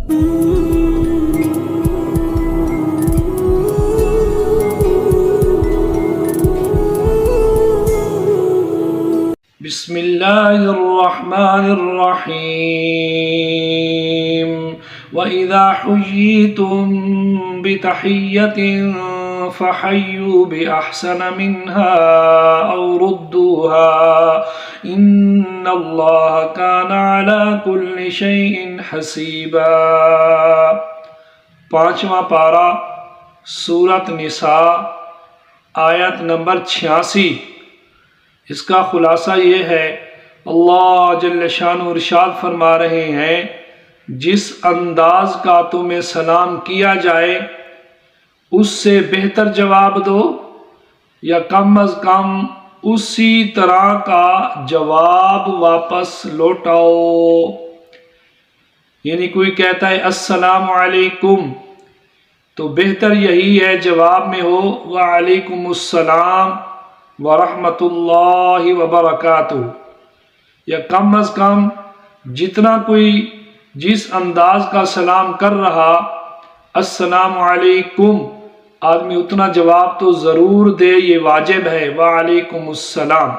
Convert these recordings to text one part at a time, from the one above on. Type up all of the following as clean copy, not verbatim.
بسم اللہ الرحمن الرحیم وَإِذَا حُيِّيتُم بِتَحِيَّةٍ فَحَيُّوا بِأَحْسَنَ مِنْهَا أَوْ رُدُّوهَا إِنَّ اللَّهَ كَانَ عَلَى كُلِّ شَيْءٍ حَسِيبًا۔ 5واں پارہ سورۃ نساء آیت نمبر 86۔ اس کا خلاصہ یہ ہے، اللہ جل شانہ ارشاد فرما رہے ہیں، جس انداز کا تمہیں سلام کیا جائے اس سے بہتر جواب دو، یا کم از کم اسی طرح کا جواب واپس لوٹاؤ۔ یعنی کوئی کہتا ہے السلام علیکم تو بہتر یہی ہے جواب میں ہو وعلیکم السلام ورحمۃ اللہ وبرکاتہ، یا کم از کم جتنا کوئی جس انداز کا سلام کر رہا السلام علیکم، آدمی اتنا جواب تو ضرور دے، یہ واجب ہے وعلیکم السلام۔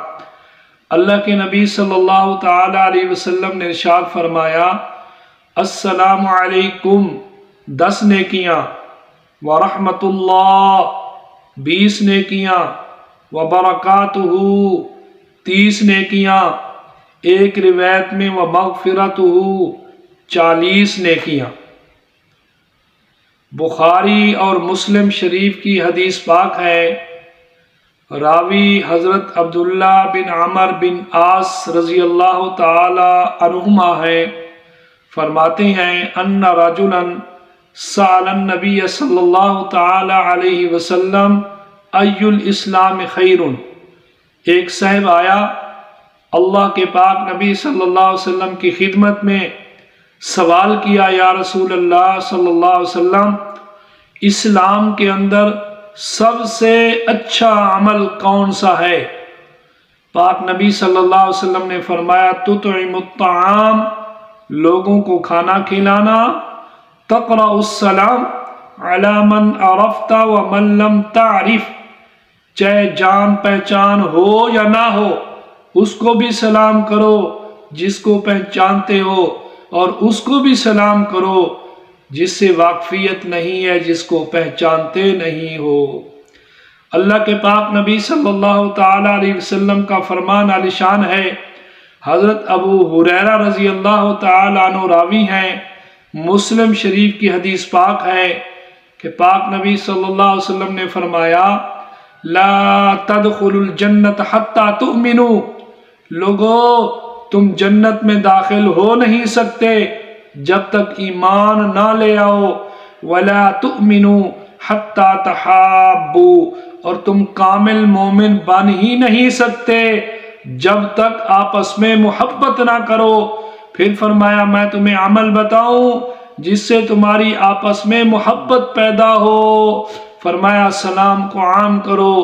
اللہ کے نبی صلی اللہ تعالی علیہ وسلم نے ارشاد فرمایا السلام علیکم 10 نیکیاں، ورحمۃ اللہ 20 نیکیاں، وبرکاتہ 30 نیکیاں، ایک روایت میں ومغفرتہ 40 نیکیاں۔ بخاری اور مسلم شریف کی حدیث پاک ہے، راوی حضرت عبداللہ بن عمر بن عاص رضی اللہ تعالی عنہما ہے، فرماتے ہیں ان رجلا سأل النبی صلی اللہ تعالی علیہ وسلم ای الاسلام خیر۔ ایک صاحب آیا اللہ کے پاک نبی صلی اللہ علیہ وسلم کی خدمت میں، سوال کیا یا رسول اللہ صلی اللہ علیہ وسلم، اسلام کے اندر سب سے اچھا عمل کون سا ہے؟ پاک نبی صلی اللہ علیہ وسلم نے فرمایا تطعم الطعام، لوگوں کو کھانا کھلانا، تقرأ السلام علی من عرفت ومن لم تعرف، چاہے جان پہچان ہو یا نہ ہو اس کو بھی سلام کرو جس کو پہچانتے ہو، اور اس کو بھی سلام کرو جس سے واقفیت نہیں ہے، جس کو پہچانتے نہیں ہو۔ اللہ کے پاک نبی صلی اللہ تعالی علیہ وسلم کا فرمان عالی شان ہے۔ حضرت ابو ہریرہ رضی اللہ تعالی عنہ راوی ہیں، مسلم شریف کی حدیث پاک ہے کہ پاک نبی صلی اللہ علیہ وسلم نے فرمایا لا تدخلوا الجنت حتی تؤمنوا، لوگو تم جنت میں داخل ہو نہیں سکتے جب تک ایمان نہ لے آؤ، ولا تؤمنوا حتی تحابوا، اور تم کامل مومن بن ہی نہیں سکتے جب تک آپس میں محبت نہ کرو۔ پھر فرمایا میں تمہیں عمل بتاؤں جس سے تمہاری آپس میں محبت پیدا ہو، فرمایا سلام کو عام کرو،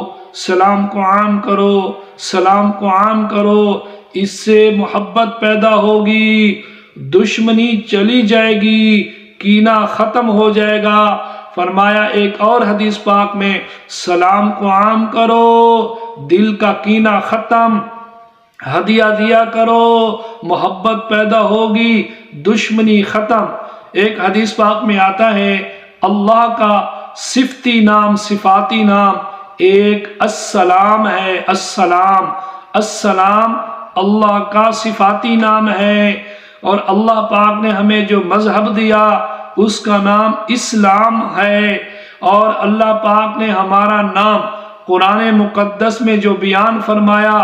سلام کو عام کرو، سلام کو عام کرو، اس سے محبت پیدا ہوگی، دشمنی چلی جائے گی، کینہ ختم ہو جائے گا۔ فرمایا ایک اور حدیث پاک میں سلام کو عام کرو، دل کا کینہ ختم، ہدیہ دیا کرو، محبت پیدا ہوگی، دشمنی ختم۔ ایک حدیث پاک میں آتا ہے اللہ کا صفتی نام، صفاتی نام ایک السلام ہے، السلام، السلام اللہ کا صفاتی نام ہے، اور اللہ پاک نے ہمیں جو مذہب دیا اس کا نام اسلام ہے، اور اللہ پاک نے ہمارا نام قرآن مقدس میں جو بیان فرمایا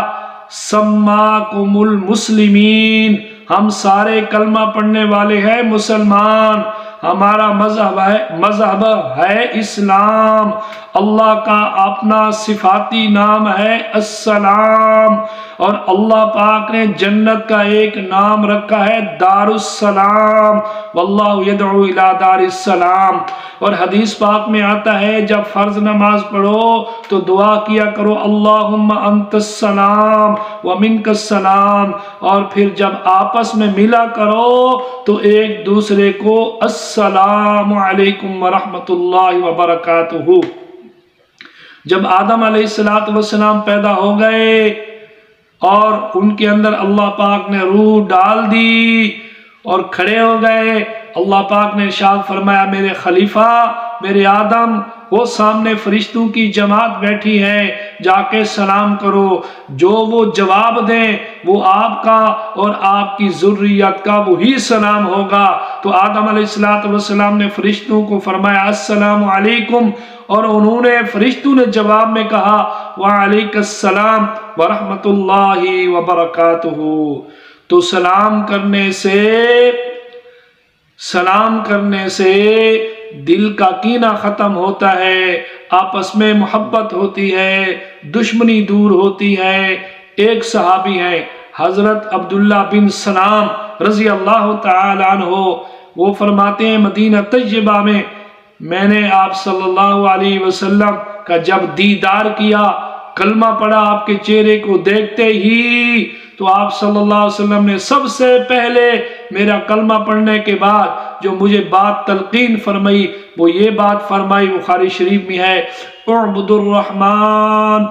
سماکم المسلمین، ہم سارے کلمہ پڑھنے والے ہیں مسلمان، ہمارا مذہب ہے اسلام، اللہ کا اپنا صفاتی نام ہے السلام، اور اللہ پاک نے جنت کا ایک نام رکھا ہے دار السلام، واللہ یدعو الی دار السلام۔ اور حدیث پاک میں آتا ہے جب فرض نماز پڑھو تو دعا کیا کرو اللہم انت السلام ومنک السلام، اور پھر جب آپس میں ملا کرو تو ایک دوسرے کو السلام علیکم ورحمۃ اللہ وبرکاتہ۔ جب آدم علیہ السلام پیدا ہو گئے اور ان کے اندر اللہ پاک نے روح ڈال دی اور کھڑے ہو گئے، اللہ پاک نے ارشاد فرمایا میرے خلیفہ میرے آدم، وہ سامنے فرشتوں کی جماعت بیٹھی ہے، جا کے سلام کرو، جو وہ جواب دیں وہ آپ کا اور آپ کی ذریت کا وہی سلام ہوگا۔ تو آدم علیہ السلام نے فرشتوں کو فرمایا السلام علیکم، اور انہوں نے فرشتوں نے جواب میں کہا وعلیک السلام ورحمۃ اللہ وبرکاتہ۔ تو سلام کرنے سے دل کا کینہ ختم ہوتا ہے، آپس میں محبت ہوتی ہے، دشمنی دور ہوتی ہے۔ ایک صحابی ہیں حضرت عبداللہ بن سلام رضی اللہ تعالی عنہ، وہ فرماتے ہیں مدینہ طیبہ میں نے آپ صلی اللہ علیہ وسلم کا جب دیدار کیا، کلمہ پڑھا آپ کے چہرے کو دیکھتے ہی، تو آپ صلی اللہ علیہ وسلم نے سب سے پہلے میرا کلمہ پڑھنے کے بعد جو مجھے بات تلقین فرمائی وہ یہ بات فرمائی، بخاری شریف میں ہے اعبدوا الرحمن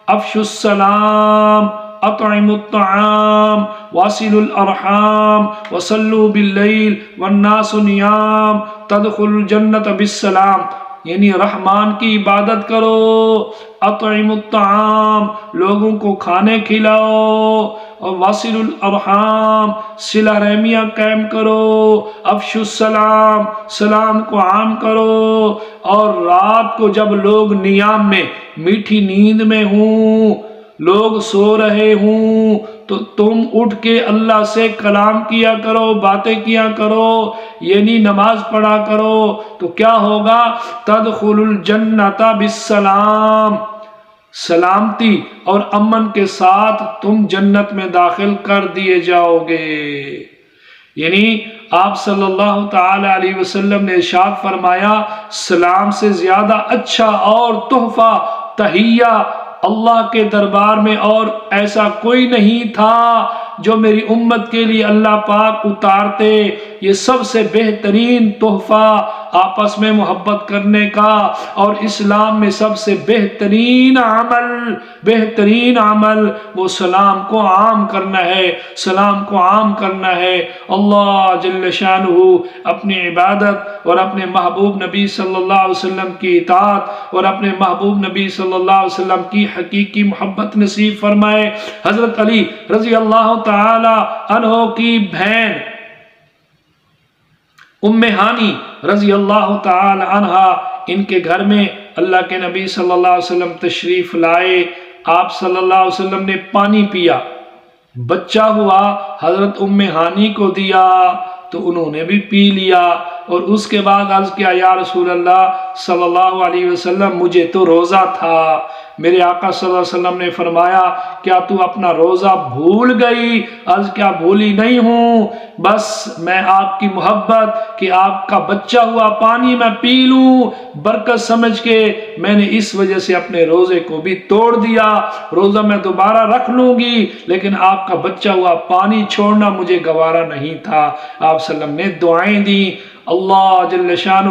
افشوا السلام اطعموا الطعام واصلوا الارحام وصلوا باللیل والناس نیام تدخلوا الجنت بالسلام، یعنی رحمان کی عبادت کرو، اطعموا الطعام لوگوں کو کھانے کھلاؤ، اور واصلوا الارحام صلہ رحمیاں قائم کرو، افشوا السلام سلام کو عام کرو، اور رات کو جب لوگ نیام میں میٹھی نیند میں ہوں، لوگ سو رہے ہوں، تو تم اٹھ کے اللہ سے کلام کیا کرو، باتیں کیا کرو، یعنی نماز پڑھا کرو، تو کیا ہوگا تدخل الجنت بالسلام، سلامتی اور امن کے ساتھ تم جنت میں داخل کر دیے جاؤ گے۔ یعنی آپ صلی اللہ تعالی علیہ وسلم نے ارشاد فرمایا سلام سے زیادہ اچھا اور تحفہ تحیہ اللہ کے دربار میں اور ایسا کوئی نہیں تھا جو میری امت کے لیے اللہ پاک اتارتے۔ یہ سب سے بہترین تحفہ آپس میں محبت کرنے کا، اور اسلام میں سب سے بہترین عمل وہ سلام کو عام کرنا ہے، سلام کو عام کرنا ہے۔ اللہ جل شانہ اپنی عبادت اور اپنے محبوب نبی صلی اللہ علیہ وسلم کی اطاعت اور اپنے محبوب نبی صلی اللہ علیہ وسلم کی حقیقی محبت نصیب فرمائے۔ حضرت علی رضی اللہ تعالی عنہ کی بہن ام ہانی رضی اللہ تعالی عنہا، ان کے گھر میں اللہ کے نبی صلی اللہ علیہ وسلم تشریف لائے، آپ صلی اللہ علیہ وسلم نے پانی پیا، بچہ ہوا، حضرت ام ہانی کو دیا تو انہوں نے بھی پی لیا، اور اس کے بعد عرض کیا یا رسول اللہ صلی اللہ علیہ وسلم مجھے تو روزہ تھا۔ میرے آقا صلی اللہ علیہ وسلم نے فرمایا کیا تو اپنا روزہ بھول گئی؟ عرض کیا بھولی نہیں ہوں، بس میں آپ کی محبت کہ آپ کا بچہ ہوا پانی میں پی لوں برکت سمجھ کے میں نے اس وجہ سے اپنے روزے کو بھی توڑ دیا، روزہ میں دوبارہ رکھ لوں گی لیکن آپ کا بچہ ہوا پانی چھوڑنا مجھے گوارا نہیں تھا۔ آپ صلی اللہ علیہ وسلم نے دعائیں دیں، اللہ جل شانہ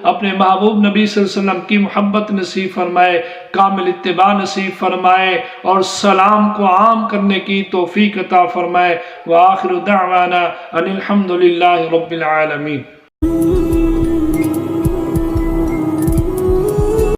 اپنے محبوب نبی صلی اللہ علیہ وسلم کی محبت نصیب فرمائے، کامل اتباع نصیب فرمائے، اور سلام کو عام کرنے کی توفیق عطا فرمائے۔ وآخر دعوانا ان الحمد للہ رب العالمین۔